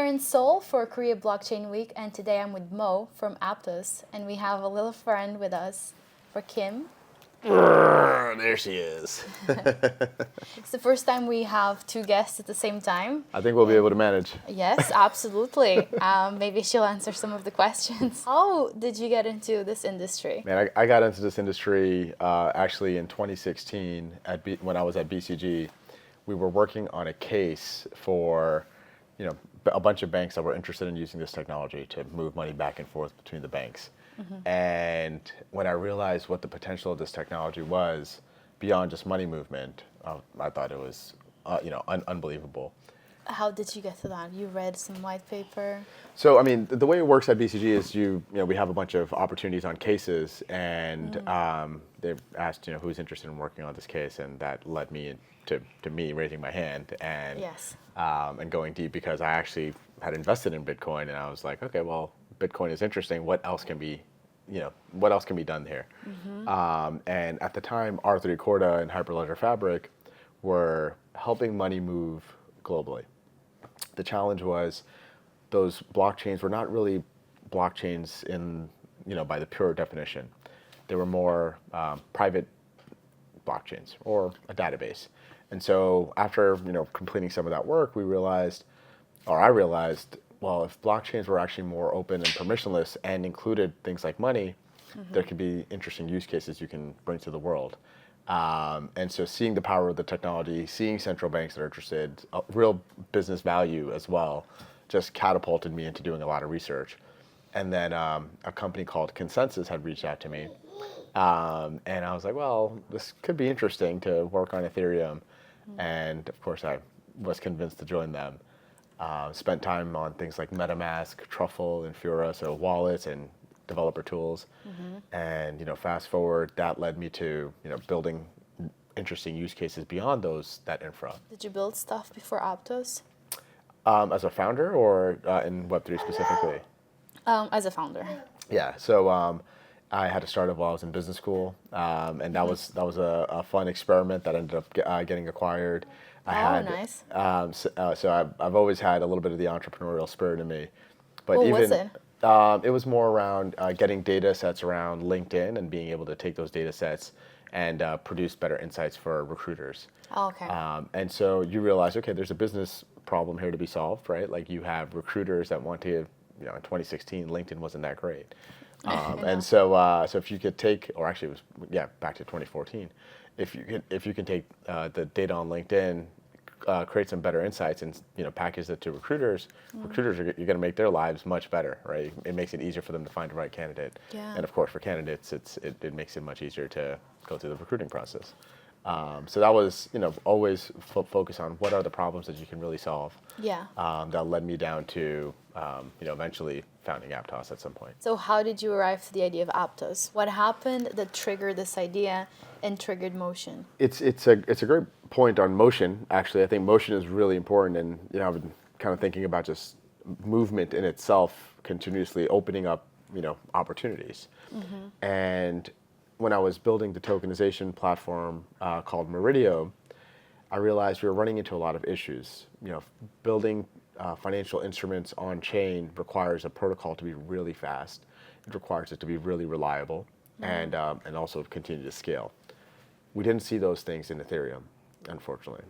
in Seoul for Korea Blockchain Week, and today I'm with Mo from Aptos, and we have a little friend with us for Kim. There she is. It's the first time we have two guests at the same time. I think we'll be able to manage. Yes, absolutely. Maybe she'll answer some of the questions. How did you get into this industry? Man, I got into this industry actually in 2016 when I was at BCG. We were working on a case for, a bunch of banks that were interested in using this technology to move money back and forth between the banks. Mm-hmm. And when I realized what the potential of this technology was beyond just money movement, I thought it was, unbelievable. How did you get to that? You read some white paper? So, I mean, the way it works at BCG is we have a bunch of opportunities on cases, and they've asked, who's interested in working on this case, and that led me to me raising my hand and and going deep, because I actually had invested in Bitcoin, and I was like, okay, well, Bitcoin is interesting. What else can be, what else can be done here? Mm-hmm. And at the time, R3 Corda and Hyperledger Fabric were helping money move globally. The challenge was those blockchains were not really blockchains in, by the pure definition. They were more private blockchains or a database. And so after, completing some of that work, I realized, well, if blockchains were actually more open and permissionless and included things like money, there could be interesting use cases you can bring to the world. And so seeing the power of the technology, seeing central banks that are interested, real business value as well, just catapulted me into doing a lot of research. And then a company called Consensus had reached out to me. And I was like, well, this could be interesting to work on Ethereum. And of course, I was convinced to join them. Spent time on things like MetaMask, Truffle, and Fura, so wallets and developer tools. And fast forward, that led me to building interesting use cases beyond that infra. Did you build stuff before Aptos? As a founder, or in Web3 specifically? As a founder. Yeah. So I had to start it while I was in business school, and that was a fun experiment that ended up getting acquired. Nice. So I've always had a little bit of the entrepreneurial spirit in me. But What was it? It was more around getting data sets around LinkedIn and being able to take those data sets and produce better insights for recruiters. Oh, okay. And so you realize, okay, there's a business problem here to be solved, right? Like you have recruiters that want to, in 2016, LinkedIn wasn't that great. And so if you could take, or actually it was, back to 2014, if you can take the data on LinkedIn, create some better insights and package it to recruiters, you're going to make their lives much better, right? It makes it easier for them to find the right candidate. Yeah. And of course, for candidates, it makes it much easier to go through the recruiting process. So that was, always focus on what are the problems that you can really solve. Yeah. That led me down to, eventually founding Aptos at some point. So how did you arrive to the idea of Aptos? What happened that triggered this idea and triggered motion? It's a great point on motion. Actually, I think motion is really important, and I've been kind of thinking about just movement in itself, continuously opening up opportunities. And when I was building the tokenization platform called Meridio, I realized we were running into a lot of issues. Building financial instruments on chain requires a protocol to be really fast. It requires it to be really reliable, and also continue to scale. We didn't see those things in Ethereum, unfortunately.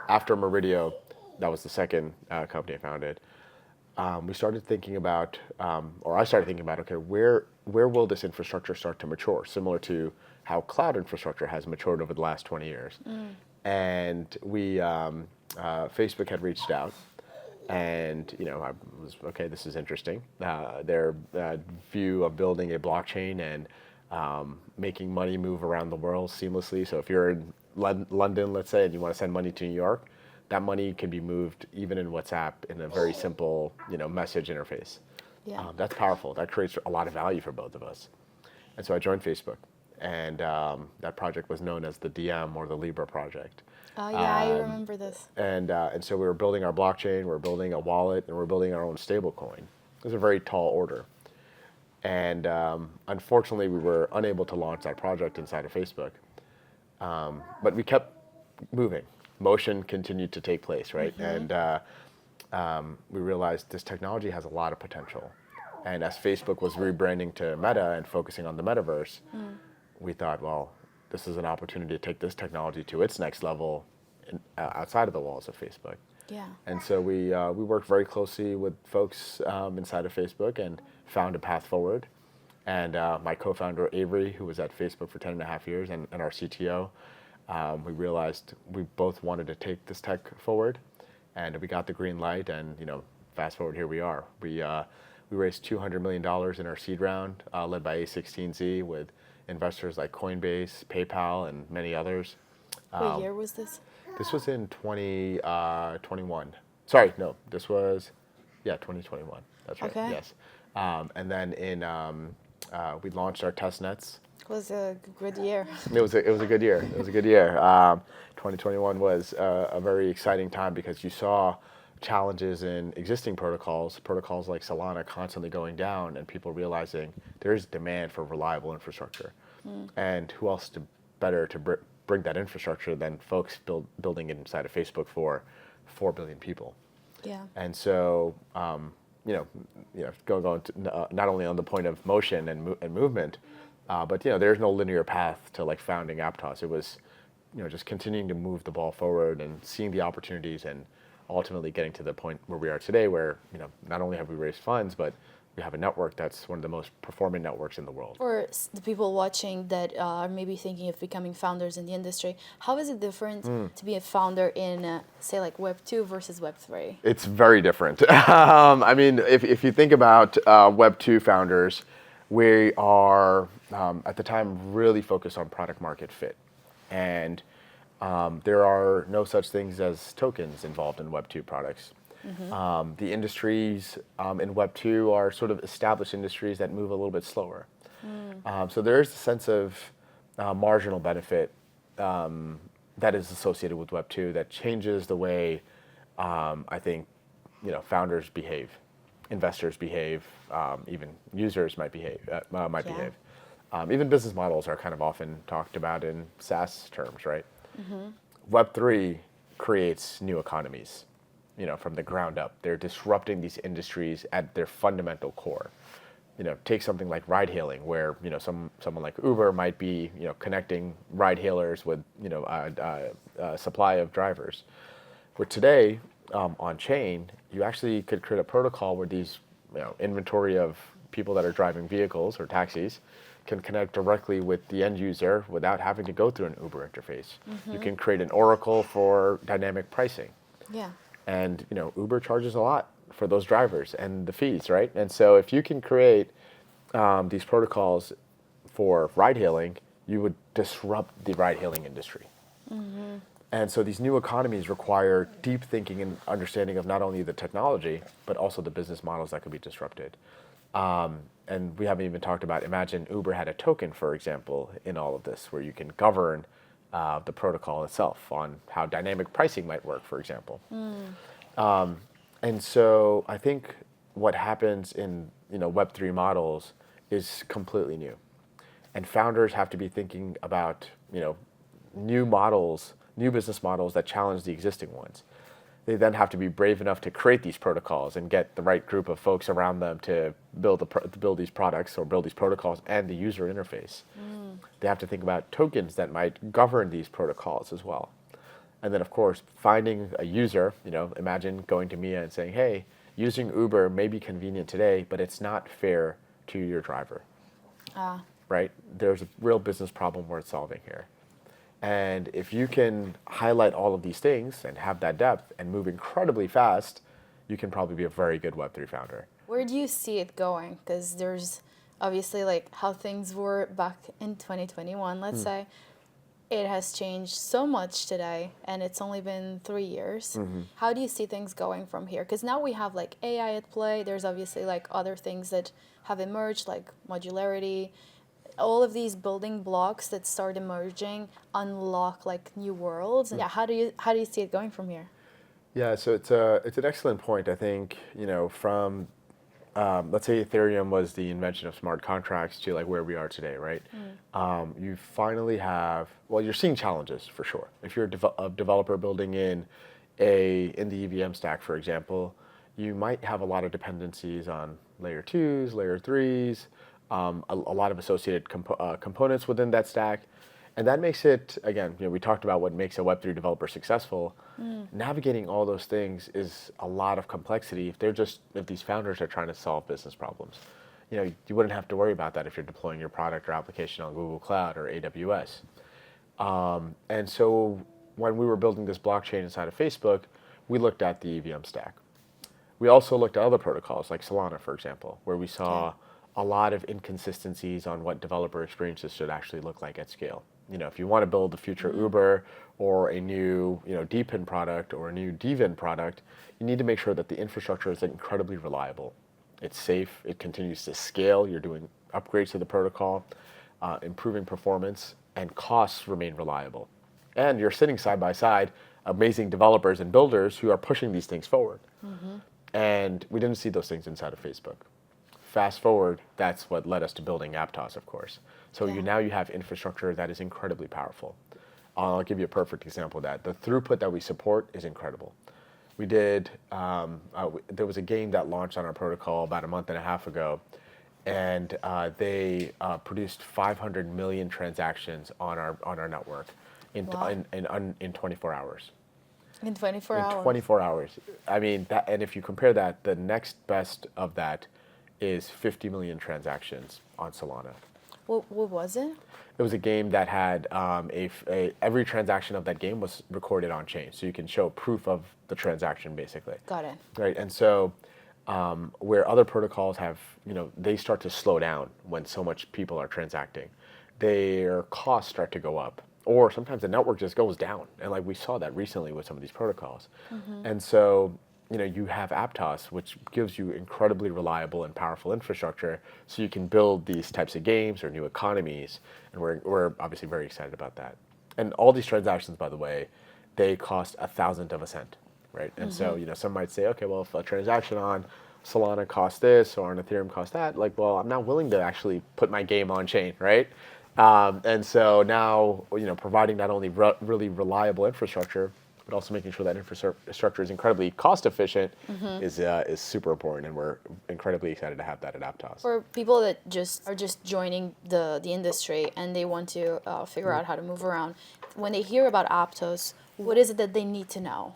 After Meridio, that was the second company I founded. We started thinking about, or I started thinking about, okay, where will this infrastructure start to mature, similar to how cloud infrastructure has matured over the last 20 years. And we, Facebook had reached out, and I was, okay, this is interesting. Their view of building a blockchain and making money move around the world seamlessly. So if you're in London, let's say, and you want to send money to New York, that money can be moved even in WhatsApp in a very simple, message interface. Yeah. That's powerful. That creates a lot of value for both of us. And so I joined Facebook, and that project was known as the DM, or the Libra project. Oh yeah, I remember this. And so we were building our blockchain, we were building a wallet, and we were building our own stable coin. It was a very tall order. And unfortunately, we were unable to launch that project inside of Facebook. But we kept moving. Motion continued to take place, right? And we realized this technology has a lot of potential. And as Facebook was rebranding to Meta and focusing on the metaverse, we thought, well, this is an opportunity to take this technology to its next level outside of the walls of Facebook. Yeah. And so we worked very closely with folks inside of Facebook and found a path forward. And my co-founder, Avery, who was at Facebook for 10 and a half years, and our CTO, we realized we both wanted to take this tech forward. And we got the green light, and fast forward, here we are. We raised $200 million in our seed round, led by A16Z, with investors like Coinbase, PayPal, and many others. What year was this? This was in 2021. Sorry, no, this was, 2021. That's right, Okay. yes. And then we launched our test nets. It was a good year. It was a good year. It was a good year. 2021 was a very exciting time because you saw challenges in existing protocols like Solana constantly going down, and people realizing there is demand for reliable infrastructure. And who else better to bring that infrastructure than folks building it inside of Facebook for 4 billion people. Yeah. And so, going to, not only on the point of motion and movement, but there's no linear path to like founding Aptos. It was, just continuing to move the ball forward and seeing the opportunities and ultimately getting to the point where we are today, where not only have we raised funds, but we have a network that's one of the most performant networks in the world. For the people watching that are maybe thinking of becoming founders in the industry, how is it different to be a founder in, say, like Web 2 versus Web 3? It's very different. I mean, if you think about Web 2 founders, we are, at the time, really focused on product market fit. And there are no such things as tokens involved in Web 2 products. The industries in Web 2 are sort of established industries that move a little bit slower. So there is a sense of marginal benefit that is associated with Web 2 that changes the way I think founders behave, investors behave, even users might behave. Even business models are kind of often talked about in SaaS terms, right? Web 3 creates new economies. From the ground up. They're disrupting these industries at their fundamental core. Take something like ride hailing, where someone like Uber might be connecting ride hailers with a supply of drivers. Where today, on chain, you actually could create a protocol where these inventory of people that are driving vehicles or taxis can connect directly with the end user without having to go through an Uber interface. You can create an oracle for dynamic pricing. Yeah. And Uber charges a lot for those drivers and the fees, right? And so if you can create these protocols for ride-hailing, you would disrupt the ride-hailing industry. And so these new economies require deep thinking and understanding of not only the technology, but also the business models that could be disrupted. And we haven't even talked about, imagine Uber had a token, for example, in all of this, where you can govern the protocol itself on how dynamic pricing might work, for example. And so I think what happens in Web3 models is completely new. And founders have to be thinking about new models, new business models that challenge the existing ones. They then have to be brave enough to create these protocols and get the right group of folks around them to build these products or build these protocols and the user interface. They have to think about tokens that might govern these protocols as well. And then, of course, finding a user, imagine going to Mia and saying, hey, using Uber may be convenient today, but it's not fair to your driver. Right? There's a real business problem worth solving here. And if you can highlight all of these things and have that depth and move incredibly fast, you can probably be a very good Web3 founder. Where do you see it going? Because there's obviously like how things were back in 2021, let's say. It has changed so much today, and it's only been 3 years. How do you see things going from here? Because now we have like AI at play. There's obviously like other things that have emerged, like modularity. All of these building blocks that start emerging unlock like new worlds. Yeah, how do you see it going from here? Yeah, so it's an excellent point. I think from let's say Ethereum was the invention of smart contracts to like where we are today, right? You finally have, well, you're seeing challenges for sure. If you're a developer building in in the EVM stack, for example, you might have a lot of dependencies on layer 2s, layer 3s, a lot of associated components within that stack. And that makes it, again, we talked about what makes a Web3 developer successful. Navigating all those things is a lot of complexity if these founders are trying to solve business problems. You wouldn't have to worry about that if you're deploying your product or application on Google Cloud or AWS. And so when we were building this blockchain inside of Facebook, we looked at the EVM stack. We also looked at other protocols like Solana, for example, where we saw a lot of inconsistencies on what developer experiences should actually look like at scale. If you want to build the future Uber or a new, DePIN product or a new DVIN product, you need to make sure that the infrastructure is incredibly reliable. It's safe, it continues to scale, you're doing upgrades to the protocol, improving performance, and costs remain reliable. And you're sitting side by side, amazing developers and builders who are pushing these things forward. And we didn't see those things inside of Facebook. Fast forward, that's what led us to building Aptos, of course. So now you have infrastructure that is incredibly powerful. I'll give you a perfect example of that. The throughput that we support is incredible. We did, there was a game that launched on our protocol about a month and a half ago, and they produced 500 million transactions on our network in 24 hours. In 24 hours? In 24 hours. I mean, and if you compare that, the next best of that is 50 million transactions on Solana. What was it? It was a game that had every transaction of that game was recorded on chain, so you can show proof of the transaction, basically. Got it. Right, and so where other protocols have, they start to slow down when so much people are transacting, their costs start to go up, or sometimes the network just goes down, and like we saw that recently with some of these protocols, and so. You have Aptos, which gives you incredibly reliable and powerful infrastructure, so you can build these types of games or new economies, and we're obviously very excited about that. And all these transactions, by the way, they cost 1,000th of a cent, right? And so, some might say, okay, well, if a transaction on Solana costs this or on Ethereum costs that, like, well, I'm not willing to actually put my game on chain, right? And so now, providing not only really reliable infrastructure, but also making sure that infrastructure is incredibly cost efficient is super important, and we're incredibly excited to have that at Aptos. For people that are just joining the industry and they want to figure out how to move around, when they hear about Aptos, what is it that they need to know?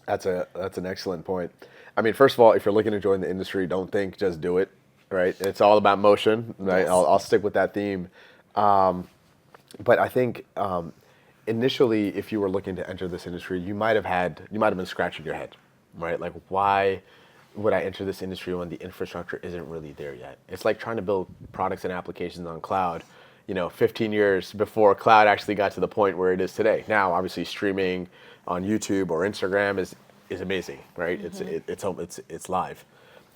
That's an excellent point. I mean, first of all, if you're looking to join the industry, don't think, just do it, right? It's all about motion, right? Yes. I'll stick with that theme. But I think initially, if you were looking to enter this industry, you might have been scratching your head, right? Like, why would I enter this industry when the infrastructure isn't really there yet? It's like trying to build products and applications on cloud, 15 years before cloud actually got to the point where it is today. Now, obviously, streaming on YouTube or Instagram is amazing, right? It's live.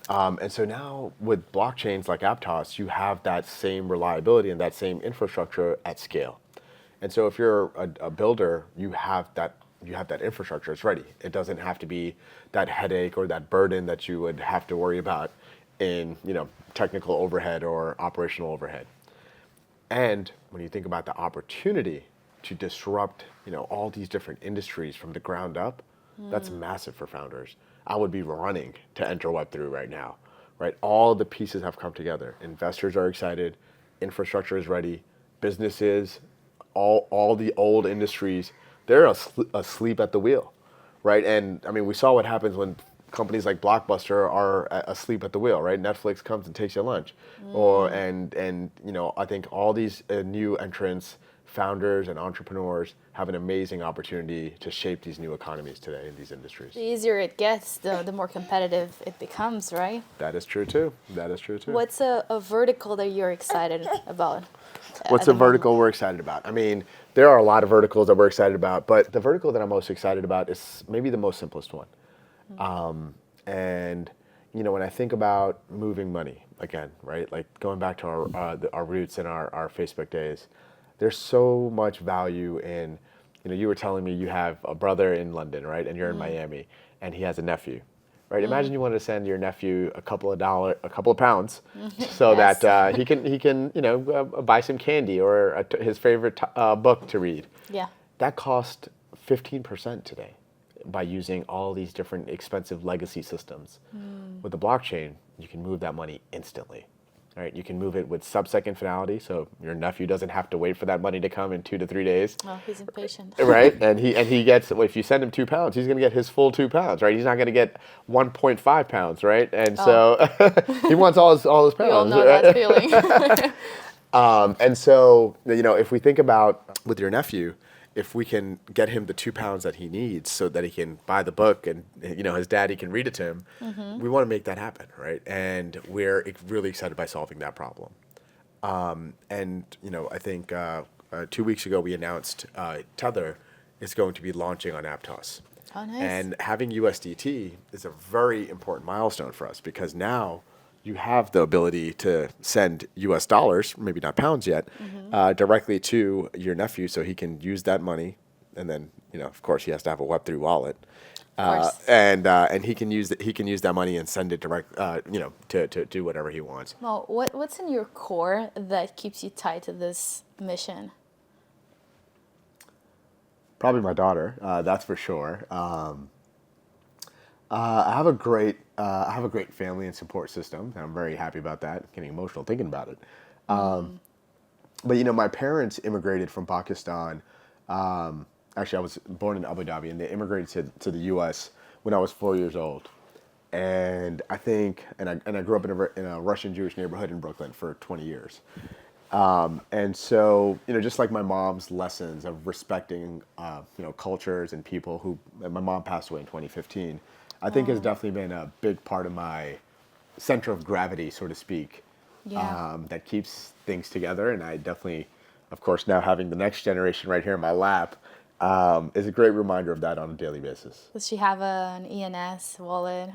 And so now with blockchains like Aptos, you have that same reliability and that same infrastructure at scale. And so if you're a builder, you have that infrastructure. It's ready. It doesn't have to be that headache or that burden that you would have to worry about in technical overhead or operational overhead. And when you think about the opportunity to disrupt all these different industries from the ground up, that's massive for founders. I would be running to enter Web3 right now, right? All the pieces have come together. Investors are excited. Infrastructure is ready. Businesses, all the old industries, they're asleep at the wheel, right? And I mean, we saw what happens when companies like Blockbuster are asleep at the wheel, right? Netflix comes and takes your lunch, I think all these new entrants, founders and entrepreneurs have an amazing opportunity to shape these new economies today in these industries. The easier it gets, the more competitive it becomes, right? That is true too. What's a vertical that you're excited about? What's a vertical we're excited about? I mean, there are a lot of verticals that we're excited about, but the vertical that I'm most excited about is maybe the most simplest one. And when I think about moving money, again, right? Like going back to our roots in our Facebook days, there's so much value in, you were telling me you have a brother in London, right? And you're in Miami, and he has a nephew, right? Imagine you wanted to send your nephew a couple of pounds, so Yes. that he can buy some candy or his favorite book to read. Yeah. That cost 15% today, by using all these different expensive legacy systems. With the blockchain, you can move that money instantly. Right? You can move it with sub-second finality, so your nephew doesn't have to wait for that money to come in 2 to 3 days. Oh, he's impatient. Right? And he gets, well, if you send him £2, he's going to get his full £2, right? He's not going to get 1.5 pounds, right? And so he wants all his pounds. We all know right? that feeling. And so, if we think about with your nephew, if we can get him the £2 that he needs so that he can buy the book and, his daddy can read it to him, we want to make that happen, right? And we're really excited by solving that problem. I think 2 weeks ago we announced Tether is going to be launching on Aptos. Oh, nice. And having USDT is a very important milestone for us because now you have the ability to send US dollars, maybe not pounds yet, directly to your nephew so he can use that money. And then, of course, he has to have a Web3 wallet. And he can use that money and send it direct, to do whatever he wants. Well, what's in your core that keeps you tied to this mission? Probably my daughter, that's for sure. I have a great family and support system. I'm very happy about that. Getting emotional thinking about it. But my parents immigrated from Pakistan. Actually, I was born in Abu Dhabi, and they immigrated to the U.S. when I was 4 years old. And I think, and I grew up in a Russian Jewish neighborhood in Brooklyn for 20 years. And so, just like my mom's lessons of respecting, cultures and people who, and my mom passed away in 2015, I think has definitely been a big part of my center of gravity, so to speak, that keeps things together. And I definitely, of course, now having the next generation right here in my lap, is a great reminder of that on a daily basis. Does she have an ENS wallet?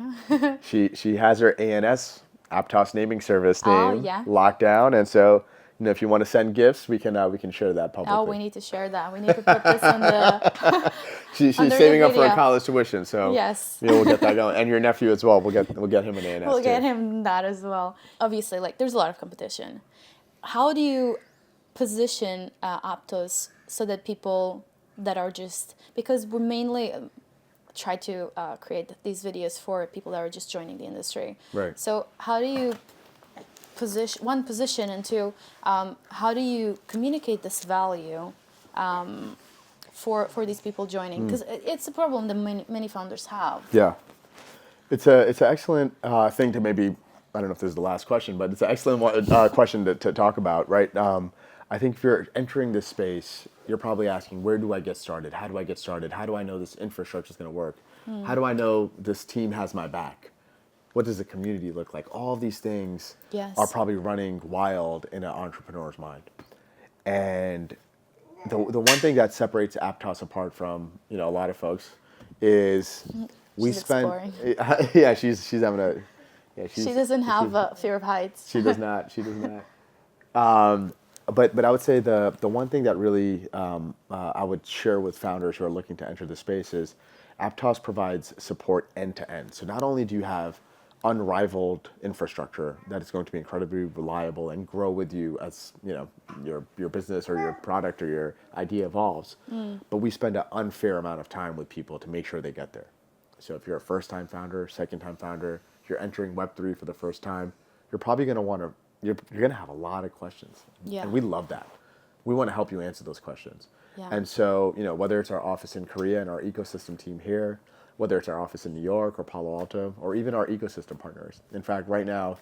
She has her ANS, Aptos naming service name, yeah. locked down. And so, if you want to send gifts, we can share that publicly. Oh, we need to share that. We need to put this on the. She's saving up for her college tuition, so yes, we'll get that going. And your nephew as well. We'll get him an ANS. We'll get him that as well. Obviously, there's a lot of competition. How do you position Aptos so that people that are because we mainly try to create these videos for people that are just joining the industry. Right. So how do you position and two, how do you communicate this value for these people joining? Because it's a problem that many founders have. Yeah, it's an excellent thing to maybe, I don't know if this is the last question, but it's an excellent question to talk about, right? I think if you're entering this space, you're probably asking, where do I get started? How do I get started? How do I know this infrastructure is going to work? How do I know this team has my back? What does the community look like? All of these things are probably running wild in an entrepreneur's mind. And the one thing that separates Aptos apart from a lot of folks is we spend. Yeah, she's having a. Yeah, she doesn't have a fear of heights. She does not. She does not. But I would say the one thing that really I would share with founders who are looking to enter the space is Aptos provides support end to end. So not only do you have unrivaled infrastructure that is going to be incredibly reliable and grow with you as your business or your product or your idea evolves, but we spend an unfair amount of time with people to make sure they get there. So if you're a first-time founder, second-time founder, you're entering Web3 for the first time, you're probably going to you're going to have a lot of questions. Yeah. And we love that. We want to help you answer those questions. Yeah. And so, whether it's our office in Korea and our ecosystem team here, whether it's our office in New York or Palo Alto, or even our ecosystem partners. In fact, right now,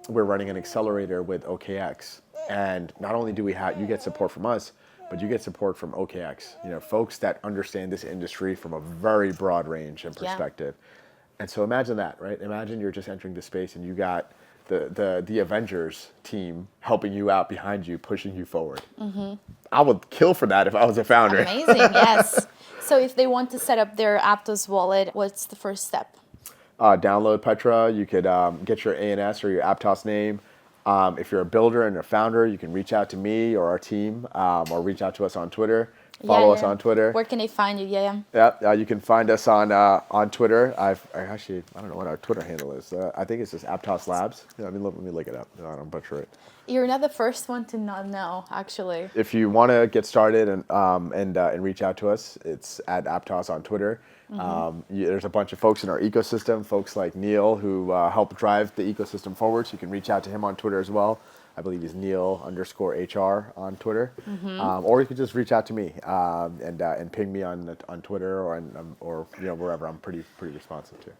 we're running an accelerator with OKX. And not only do you get support from us, but you get support from OKX, folks that understand this industry from a very broad range and perspective. Yeah. And so imagine that, right? Imagine you're just entering the space and you got the Avengers team helping you out behind you, pushing you forward. Mm-hmm. I would kill for that if I was a founder. Amazing, yes. So if they want to set up their Aptos wallet, what's the first step? Download Petra. You could get your ANS or your Aptos name. If you're a builder and a founder, you can reach out to me or our team, or reach out to us on Twitter. Follow us on Twitter. Where can they find you? Yeah, you can find us on Twitter. I don't know what our Twitter handle is. I think it's just Aptos Labs. Let me look it up. No, I don't butcher it. You're not the first one to not know, actually. If you want to get started and reach out to us, it's at Aptos on Twitter. There's a bunch of folks in our ecosystem, folks like Neil who help drive the ecosystem forward. So you can reach out to him on Twitter as well. I believe he's Neil_HR on Twitter, or you can just reach out to me and ping me on Twitter or wherever. I'm pretty responsive to.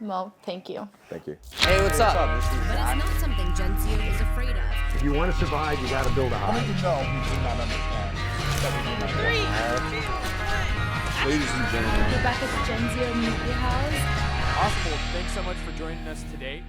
Well, thank you. Thank you. Hey, what's up? But it's not something Genzio is afraid of. If you want to survive, you got to build a I hive. need to know who do not understand. Ladies and gentlemen. Get back at the Genzio Media House. Awesome. Well, thanks so much for joining us today.